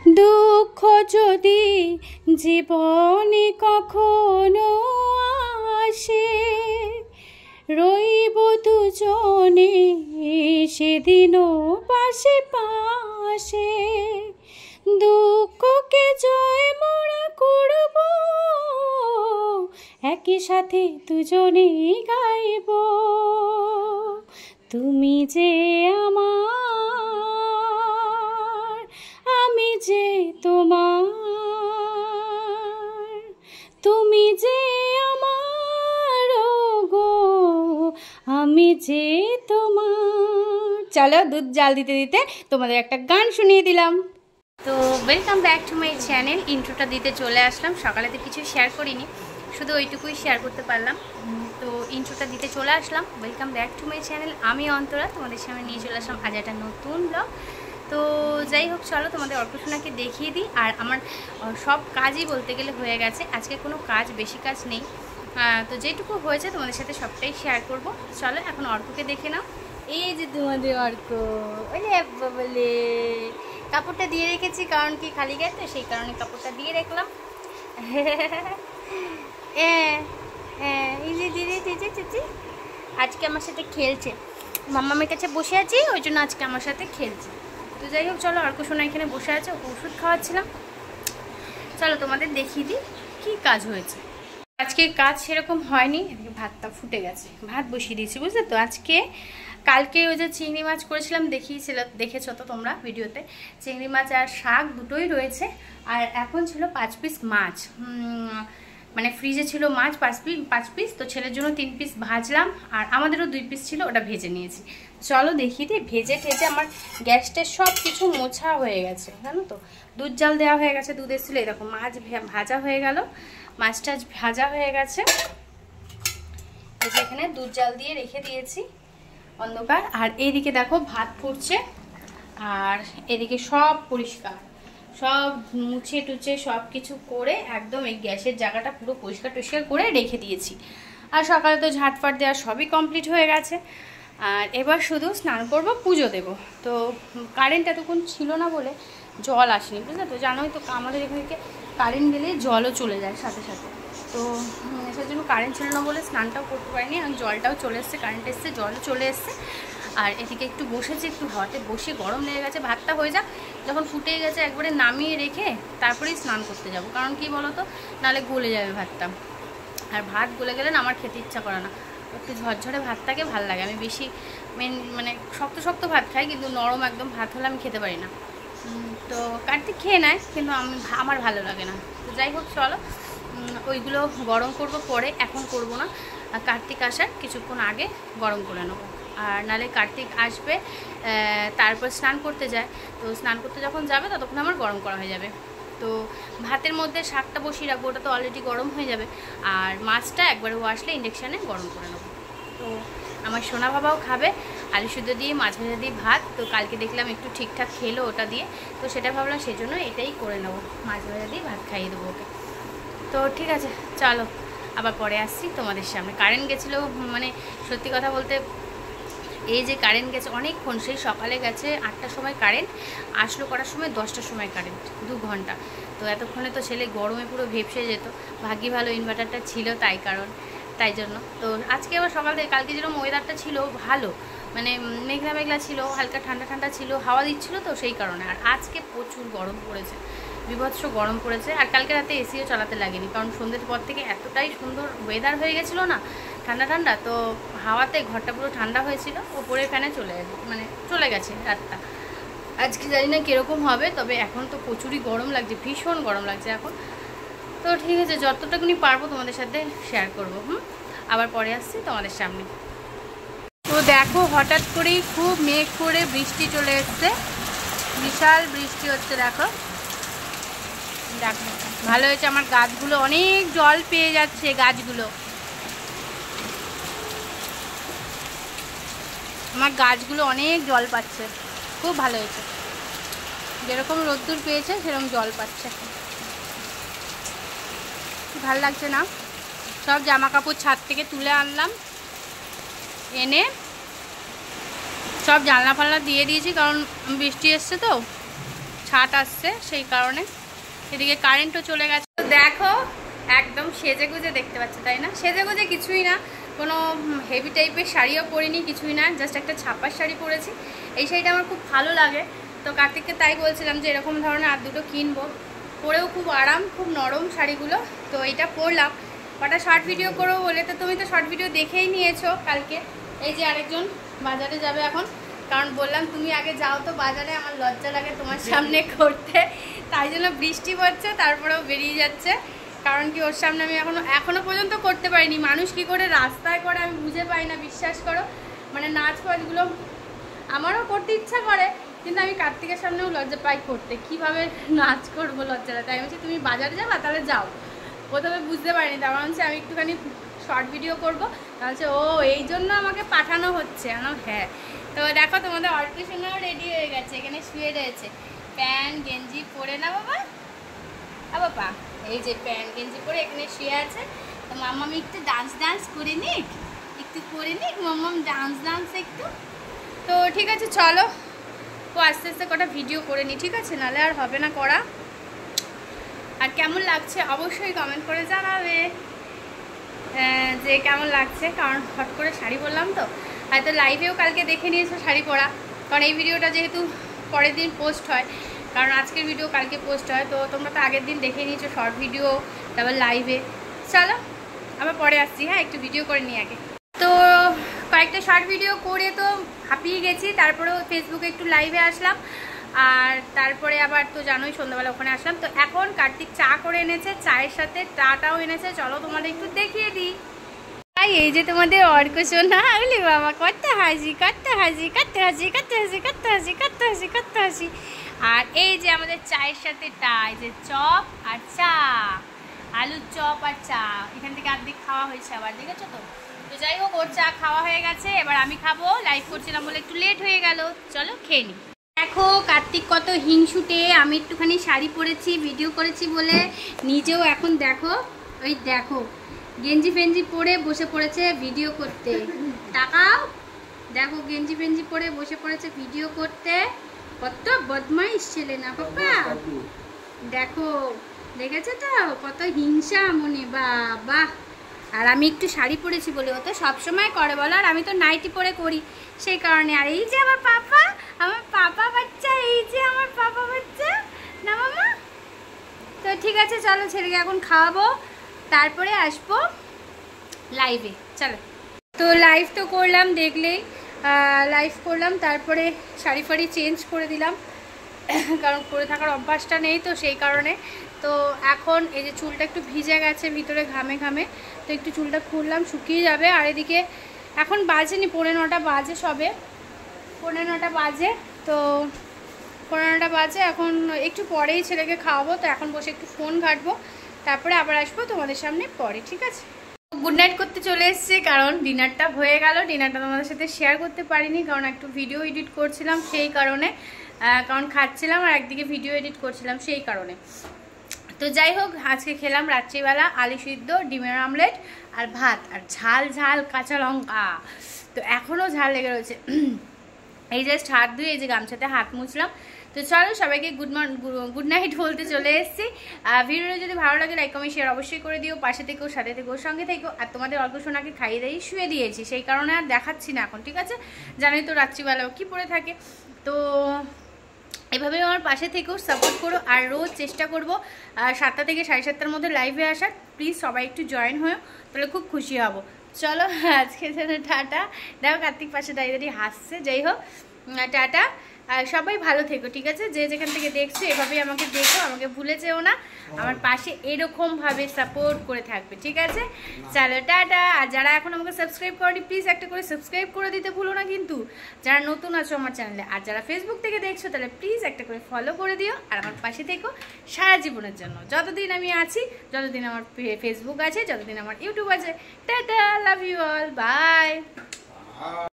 দুঃখ যদি জীবনে কখনো আসে, রইব দুজনে সেদিনও পাশে পাশে। দুঃখকে জয় মোরা করব, একই সাথে দুজনেই গাইব। তুমি যে আমার, আমি যে তোমার, তুমি যে আমার গো, আমি যে তোমার। চলো দুধ জাল দিতে দিতে তোমাদের একটা গান শুনিয়ে দিলাম। তো welcome back to my channel. ইন্ট্রোটা দিতে চলে আসলাম। সকালে তো কিছু শেয়ার করিনি, শুধু ওইটুকুই শেয়ার করতে পারলাম। তো ইন্ট্রোটা দিতে চলে আসলাম। Welcome back to my channel. আমি অন্তরা, তোমাদের সামনে নিয়ে চলে আসলাম আজ একটা নতুন ব্লগ। তো যাই হোক, চলো তোমাদের অর্কসোনাকে দেখিয়ে দিই। আর আমার সব কাজই বলতে গেলে হয়ে গেছে, আজকে কোনো কাজ বেশি কাজ নেই। তো যেটুকু হয়েছে তোমাদের সাথে সবটাই শেয়ার করব। চলো এখন অর্ককে দেখে নাও। এই যে তোমাদের অর্ক, ওলে বলে কাপড়টা দিয়ে রেখেছি, কারণ কি খালি গায়ে তো, সেই কারণে কাপড়টা দিয়ে রাখলাম। এই যে দিদি দিদি দিদি আজকে আমার সাথে খেলছে, মাম্মামের কাছে বসে আছি, ওই জন্য আজকে আমার সাথে খেলছে। তো যাই হোক, চলো অর্কসোনা এখানে বসে আছে, ওষুধ খাওয়াচ্ছিলাম। চলো তোমাদের দেখিয়ে দিই কী কাজ হয়েছে। আজকে কাজ সেরকম হয়নি, এদিকে ভাতটা ফুটে গেছে, ভাত বসিয়ে দিয়েছি, বুঝলে তো। আজকে কালকে ওই যে চিংড়ি মাছ করেছিলাম, দেখেছো তো তোমরা ভিডিওতে। চিংড়ি মাছ আর শাক দুটোই রয়েছে। আর এখন ছিল 5 পিস মাছ, মানে ফ্রিজে ছিল মাছ 5 পিস। তো ছেলের জন্য 3 পিস ভাজলাম, আর আমাদেরও 2 পিস ছিল, ওটা ভেজে নিয়েছি। চলো দেখিয়ে দিই। ভেজে ঠেজে আমার গ্যাসটা সব কিছু মোছা হয়ে গেছে, জানো তো। দুধ জাল দেওয়া হয়ে গেছে, দুধ এসেছিল, এই দেখো মাছ ভাজা হয়ে গেল, মাছটা ভাজা হয়ে গেছে। এই যে এখানে দুধ জাল দিয়ে রেখে দিয়েছি অন্ধকার। আর এইদিকে দেখো ভাত ফুটছে, আর এদিকে সব পরিষ্কার, সব মুছে টুছে সব কিছু করে একদম এই গ্যাসের জায়গাটা পুরো পরিষ্কার টরিষ্কার করে রেখে দিয়েছি। আর সকালে তো ঝাটফাট দেওয়া সবই কমপ্লিট হয়ে গেছে। আর এবার শুধু স্নান করব, পুজো দেব। তো কারেন্ট এতক্ষণ ছিল না বলে জল আসেনি, বুঝলে তো। জানোই তো আমাদের এখান থেকে কারেন্ট গেলে জলও চলে যায় সাথে সাথে। তো সেই জন্য কারেন্ট ছিল না বলে স্নানটাও করতে পারিনি। আর জলটাও চলে এসছে, কারেন্ট এসছে, জলও চলে এসছে। আর এদিকে একটু বসেছি, একটু হাওয়াতে বসে, গরম লেগে গেছে। ভাতটা হয়ে যাক, যখন ফুটে গেছে একবারে নামিয়ে রেখে তারপরেই স্নান করতে যাব। কারণ কি বলো তো, নাহলে গলে যাবে ভাতটা। আর ভাত গলে গেলে না আমার খেতে ইচ্ছা করে না, একটু ঝরঝরে ভাতটাকে ভালো লাগে। আমি বেশি মানে শক্ত শক্ত ভাত খাই, কিন্তু নরম একদম ভাত হলে আমি খেতে পারি না। তো কার্তিক খেয়ে নেয়, কিন্তু আমার ভালো লাগে না। তো যাই হোক, চলো ওইগুলো গরম করব পরে, এখন করব না। কার্তিক আসার কিছুক্ষণ আগে গরম করে নেবো। আর নাহলে কার্তিক আসবে, তারপর স্নান করতে যায়। তো স্নান করতে যখন যাবে ততক্ষণ আমার গরম করা হয়ে যাবে। তো ভাতের মধ্যে শাকটা বসিয়ে রাখবো, ওটা তো অলরেডি গরম হয়ে যাবে। আর মাছটা একবারে ও আসলে ইন্ডাকশানে গরম করে নেবো। তো আমার সোনা বাবাও খাবে আলু সিদ্ধ দিয়ে, মাছ ভাজা দিয়ে ভাত। তো কালকে দেখলাম একটু ঠিকঠাক খেলো ওটা দিয়ে, তো সেটা ভাবলাম সেজন্য এটাই করে নেবো, মাছ ভাজা দিয়ে ভাত খাইয়ে দেবো ওকে। তো ঠিক আছে, চলো আবার পরে আসছি তোমাদের সামনে। কারেন্ট গেছিলো, মানে সত্যি কথা বলতে এই যে কারেন্ট গেছে অনেকক্ষণ, সেই সকালে গেছে 8টার সময় কারেন্ট আসলো, করার সময় 10টার সময় কারেন্ট, 2 ঘন্টা। তো এতক্ষণে তো ছেলে গরমে পুরো ভেপসে যেত। ভাগ্যি ভালো ইনভার্টারটা ছিল, তাই জন্য। তো আজকে আবার সকাল থেকে, কালকে যেরকম ওয়েদারটা ছিল ভালো, মানে মেঘলা মেঘলা ছিল, হালকা ঠান্ডা ঠান্ডা ছিল, হাওয়া দিচ্ছিল, তো সেই কারণে। আর আজকে প্রচুর গরম পড়েছে, বিভৎস গরম পড়েছে। আর কালকে রাতে এসিও চালাতে লাগেনি, কারণ সন্ধ্যের পর থেকে এতটাই সুন্দর ওয়েদার হয়ে গেছিলো না, ঠান্ডা ঠান্ডা। তো হাওয়াতে ঘরটা পুরো ঠান্ডা হয়েছিল, ওপরের ফ্যানে চলে গেছে রাতটা। আজকে জানি না কীরকম হবে, তবে এখন তো প্রচুরই গরম লাগছে, ভীষণ গরম লাগছে এখন। তো ঠিক আছে, যতটুকুনি পারবো তোমাদের সাথে শেয়ার করবো। আবার পরে আসছি তোমাদের সামনে। তো দেখো, হঠাৎ করেই খুব মেঘ করে বৃষ্টি চলে এসছে, বিশাল বৃষ্টি হচ্ছে। দেখো ভালো হয়েছে, আমার গাছগুলো অনেক জল পেয়ে যাচ্ছে, আমার গাছগুলো অনেক জল পাচ্ছে, খুব ভালো হয়েছে। যেরকম রোদ্দুর পেয়েছে সেরকম জল পাচ্ছে, ভাল লাগছে না। সব জামা কাপড় ছাদ থেকে তুলে আনলাম, এনে সব জানলা ফালনা দিয়ে দিয়েছি, কারণ বৃষ্টি এসছে তো ছাট আসছে সেই কারণে। এদিকে কারেন্টও চলে গেছে। তো দেখো একদম সেজে গুজে দেখতে পাচ্ছ, তাই না? সেজে গুজে কিছুই না, কোনো হেভি টাইপের শাড়িও পরিনি, কিছুই না, জাস্ট একটা ছাপার শাড়ি পরেছি। এই শাড়িটা আমার খুব ভালো লাগে, তো কার্তিককে তাই বলছিলাম যে এরকম ধরনের আর দুটো কিনবো, পরেও খুব আরাম, খুব নরম শাড়িগুলো। তো এইটা পরলাম, কটা শর্ট ভিডিও করবো বলে, তো তুমি তো শর্ট ভিডিও দেখেই নিয়েছো কালকে। এই যে আরেকজন বাজারে যাবে এখন, কারণ বললাম তুমি আগে যাও তো বাজারে, আমার লজ্জা লাগে তোমার সামনে করতে, তাই জন্য বৃষ্টি পড়ছে তারপরেও বেরিয়ে যাচ্ছে। কারণ কি ওর সামনে আমি এখনো পর্যন্ত করতে পারিনি। মানুষ কি করে রাস্তায় করে আমি বুঝে পাই না, বিশ্বাস করো। মানে নাচ ফাচগুলো আমারও করতে ইচ্ছা করে, কিন্তু আমি কার্তিকের সামনেও লজ্জা পাই করতে, কিভাবে নাচ করবো লজ্জাটা। তাই বলছি তুমি বাজারে যাবা, তাহলে যাও। প্রথমে বুঝতে পারিনি, তারপর হচ্ছে আমি একটুখানি শর্ট ভিডিও করবো, তাহলে ও এই জন্য আমাকে পাঠানো হচ্ছে। হ্যাঁ, তো দেখো তোমাদের অর্কেশনাও রেডি হয়ে গেছে, এখানে শুয়ে রয়েছে, প্যান্ট গেঞ্জি পরে না বাবা, বাবা এই যে প্যান্ট গেঞ্জি পরে এখানে শুয়ে আছে। তো মাম্মামি একটু ডান্স করে নিক, একটু করে নিক মাম্মাম ডান্স একটু। তো ঠিক আছে চলো, তো আস্তে আস্তে কটা ভিডিও করে নিই, ঠিক আছে? নাহলে আর হবে না করা। আর কেমন লাগছে অবশ্যই কমেন্ট করে জানাবে যে কেমন লাগছে, কারণ হট করে শাড়ি পরলাম তো। হয়তো লাইভেও কালকে দেখে নিয়েছো শাড়ি পরা, কারণ এই ভিডিওটা যেহেতু পরের দিন পোস্ট হয়, কারণ আজকের ভিডিও কালকে পোস্ট হয়, তো তোমরা তো আগের দিন দেখে নিয়েছো শর্ট ভিডিও, তারপর লাইভে। চলো আবার পরে আসছি, হ্যাঁ একটু ভিডিও করে নিই আগে। তো কয়েকটা শর্ট ভিডিও করে তো হাঁপিয়ে গেছি, তারপরেও ফেসবুকে একটু লাইভে আসলাম, আর তারপরে আবার তো জানোই সন্ধ্যাবেলা ওখানে আসলাম। তো এখন কার্তিক চা করে এনেছে, চায়ের সাথে চাটাও এনেছে, চলো তোমাদের একটু দেখিয়ে দিই। এই যে তোমাদের অর্কসোনা, বলি বাবা কত হাসি কত হাসি কত হাসি কত হাসি কত হাসি কত হাসি কত হাসি। আর এই যে আমাদের চায়ের সাথে এই যে চপ আর চা, আলুর চপ আর চা, এখান থেকে অর্ধেক খাওয়া হয়েছে আবার, দেখেছো তো? তো যাই হোক, ওর চা খাওয়া হয়ে গেছে, এবার আমি খাবো। লাইভ করছিলাম বলে একটু লেট হয়ে গেল, চলো খেয়ে নিই। দেখো কার্তিক কত হিংসুটে, আমি একটুখানি শাড়ি পরেছি ভিডিও করেছি বলে, নিজেও এখন দেখো ওই দেখো গেঞ্জি ফেঞ্জি পরে বসে পড়েছে ভিডিও করতে। তাকাও, দেখো গেঞ্জি ফেঞ্জি পরে বসে পড়েছে ভিডিও করতে, কত বদমাইশ ছেলে না পাপা? দেখো দেখেছো তো কত হিংসা মনে, বাবা। আর আমি একটু শাড়ি পরেছি বলে, ও তো সবসময় করে বলো, আর আমি তো নাইটি পরে করি সেই কারণে। আর এই যে আমার পাপা বাচ্চা, এই যে আমার পাপা বাচ্চা না মামা। তো ঠিক আছে চলো, ছেলেকে এখন খাওয়াবো, তারপরে আসবো লাইভে। চলো, তো লাইভ তো করলাম, দেখলেই লাইভ করলাম, তারপরে শাড়ি ফাড়ি চেঞ্জ করে দিলাম, কারণ পরে থাকার অভ্যাসটা নেই তো সেই কারণে। তো এখন এই যে চুলটা একটু ভিজে গেছে ভিতরে ঘামে ঘামে, তো একটু চুলটা খুললাম, শুকিয়ে যাবে। আর এদিকে এখন বাজেনি, 9:45 বাজে, সবে 9:45 বাজে। তো 9:45 বাজে, এখন একটু পরেই ছেলেকে খাওয়াবো, তো এখন বসে একটু ফোন ঘাঁটবো, তারপরে আবার আসবো তোমাদের সামনে পরে, ঠিক আছে? গুড নাইট করতে চলে এসেছি, কারণ ডিনারটা হয়ে গেল। ডিনারটা তোমাদের সাথে শেয়ার করতে পারিনি, কারণ একটু ভিডিও এডিট করছিলাম সেই কারণে, কারণ খাচ্ছিলাম আর একদিকে ভিডিও এডিট করছিলাম সেই কারণে। তো যাই হোক, আজকে খেলাম রাত্রিবেলা আলু সিদ্ধ, ডিমের আমলেট আর ভাত, আর ঝাল ঝাল কাঁচা লঙ্কা, তো এখনও ঝাল লেগে রয়েছে। এই জাস্ট হাত ধুয়ে এই যে গামছাতে হাত মুছলাম। তো চলো সবাইকে গুড নাইট বলতে চলে এসেছি। ভিডিওটা যদি ভালো লাগে লাইক কমেন্ট শেয়ার অবশ্যই করে দিও, পাশে থেকেও সাথে থেকেও সঙ্গে থেকেও। আর তোমাদের অল্পসোনাকে খাইয়ে দিয়ে শুয়ে দিয়েছি, সেই কারণে আর দেখাচ্ছি না এখন, ঠিক আছে? জানোই তো রাত্রিবেলাও কি পরে থাকে। তো এভাবেই আমার পাশে থেকেও সাপোর্ট করো, আর রোজ চেষ্টা করবো 7টা থেকে 7:30টার মধ্যে লাইভে আসার। প্লিজ সবাই একটু জয়েন হয়ে, তাহলে খুব খুশি হব। চলো আজকে যেন টাটা। দেখো কার্তিক পাশে দাঁড়িয়ে হাসছে। যাই হোক, টাটা। সবাই ভালো থেকো, ঠিক আছে? যে যেখান থেকে দেখছো এভাবেই আমাকে দেখো, আমাকে ভুলে যেও না, আমার পাশে এরকমভাবে সাপোর্ট করে থাকবে, ঠিক আছে? চলো টাটা। আর যারা এখন আমাকে সাবস্ক্রাইব করনি, প্লিজ একটা করে সাবস্ক্রাইব করে দিতে ভুলো না কিন্তু, যারা নতুন আছো আমার চ্যানেলে। আর যারা ফেসবুক থেকে দেখছো তাহলে প্লিজ একটা করে ফলো করে দিও, আর আমার পাশে থেকো সারা জীবনের জন্য, যতদিন আমি আছি, যতদিন আমার ফেসবুক আছে, যতদিন আমার ইউটিউব আছে। Tata, love you all, by.